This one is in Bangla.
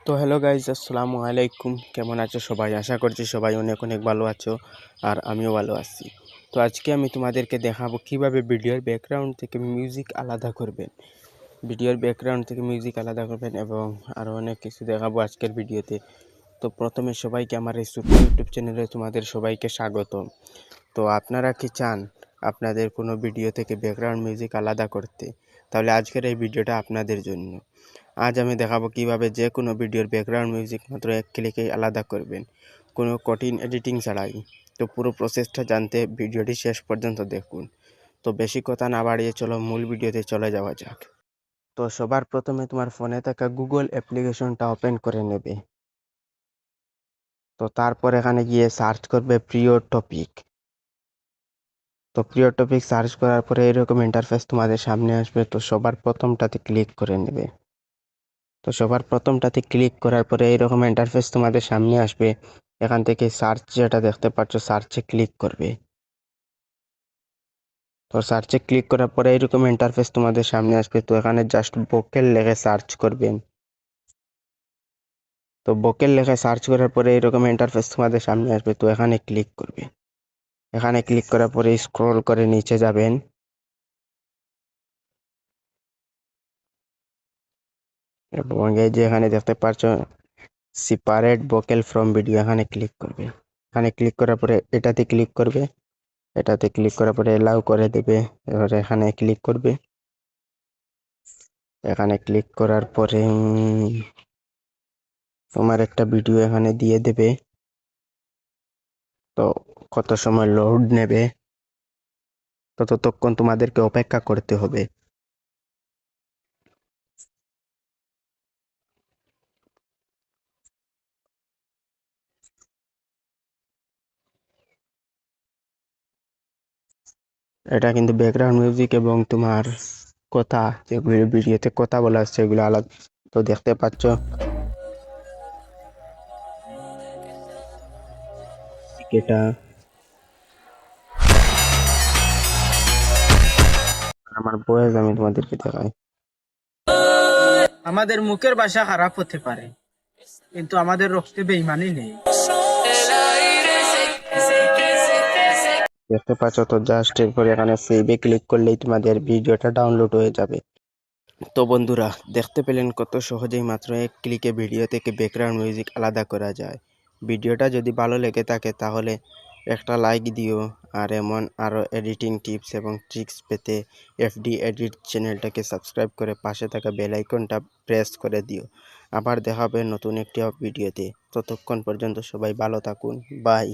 তো হ্যালো গাইজ, আসসালামু আলাইকুম। কেমন আছো সবাই? আশা করছি সবাই অনেক অনেক ভালো আছো, আর আমিও ভালো আছি। তো আজকে আমি তোমাদেরকে দেখাবো কিভাবে ভিডিওর ব্যাকগ্রাউন্ড থেকে মিউজিক আলাদা করবেন এবং আরও অনেক কিছু দেখাবো আজকের ভিডিওতে। তো প্রথমে সবাইকে আমার এই ছোট্ট ইউটিউব চ্যানেলে তোমাদের সবাইকে স্বাগতম। তো আপনারা কি চান আপনাদের কোনো ভিডিও থেকে ব্যাকগ্রাউন্ড মিউজিক আলাদা করতে? তাহলে আজকের এই ভিডিওটা আপনাদের জন্য। আজ আমি দেখাবো কিভাবে যে কোনো ভিডিওর ব্যাকগ্রাউন্ড মিউজিক মাত্র এক ক্লিকেই আলাদা করবেন, কোনো কঠিন এডিটিং ছাড়াই। তো পুরো প্রসেসটা জানতে ভিডিওটি শেষ পর্যন্ত দেখুন। তো বেশি কথা না বাড়িয়ে চলো মূল ভিডিওতে চলে যাওয়া যাক। তো সবার প্রথমে তোমার ফোনে থাকা গুগল অ্যাপ্লিকেশনটা ওপেন করে নেবে। তো তারপর এখানে গিয়ে সার্চ করবে প্রিয় টপিক। তো প্রিয় টপিক সার্চ করার পরে এরকম ইন্টারফেস তোমাদের সামনে আসবে। তো সবার প্রথমটাতে ক্লিক করে নেবে। তো সবার প্রথমটাতে ক্লিক করার পরে এইরকম ইন্টারফেস তোমাদের সামনে আসবে। এখান থেকে সার্চ যেটা দেখতে পাচ্ছ, সার্চে ক্লিক করবে। তো সার্চে ক্লিক করার পরে এইরকম ইন্টারফেস তোমাদের সামনে আসবে। তো এখানে জাস্ট ভোকেল লেখে সার্চ করবেন। তো ভোকেল লেখে সার্চ করার পরে এইরকম ইন্টারফেস তোমাদের সামনে আসবে। তো এখানে ক্লিক করবে। এখানে ক্লিক করার পরে স্ক্রল করে নিচে যাবেন এবং এই যে এখানে দেখতে পাচ্ছ সেপারেট ভোকেল ফ্রম ভিডিও, এখানে ক্লিক করবে। এখানে ক্লিক করার পরে এটাতে ক্লিক করবে। এটাতে ক্লিক করার পরে এলাও করে দেবে। এবারে এখানে ক্লিক করবে। এখানে ক্লিক করার পরে তোমার একটা ভিডিও এখানে দিয়ে দেবে। তো কত সময় লোড নেবে, তো ততক্ষণ তোমাদেরকে অপেক্ষা করতে হবে। এটা কিন্তু ব্যাকগ্রাউন্ড মিউজিক এবং তোমার কথা, যেগুলো ভিডিওতে কথা বলা হচ্ছে এগুলো আলাদা। তো দেখতে পাচ্ছ এটা আমার বয়স, আমি তোমাদেরকে দেখাই। আমাদের মুখের ভাষা খারাপ হতে পারে, কিন্তু আমাদের রক্তে বেইমানি নেই। দেখতে পাচ্ছ, তো জাস্ট এরপরে এখানে সেভে ক্লিক করলেই তোমাদের ভিডিওটা ডাউনলোড হয়ে যাবে। তো বন্ধুরা, দেখতে পেলেন কত সহজেই মাত্র এক ক্লিকে ভিডিও থেকে ব্যাকগ্রাউন্ড মিউজিক আলাদা করা যায়। ভিডিওটা যদি ভালো লেগে থাকে তাহলে একটা লাইক দিও, আর এমন আরও এডিটিং টিপস এবং ট্রিক্স পেতে এফডি এডিট চ্যানেলটাকে সাবস্ক্রাইব করে পাশে থাকা বেল আইকনটা প্রেস করে দিও। আবার দেখা হবে নতুন একটি ভিডিওতে। ততক্ষণ পর্যন্ত সবাই ভালো থাকুন। বাই।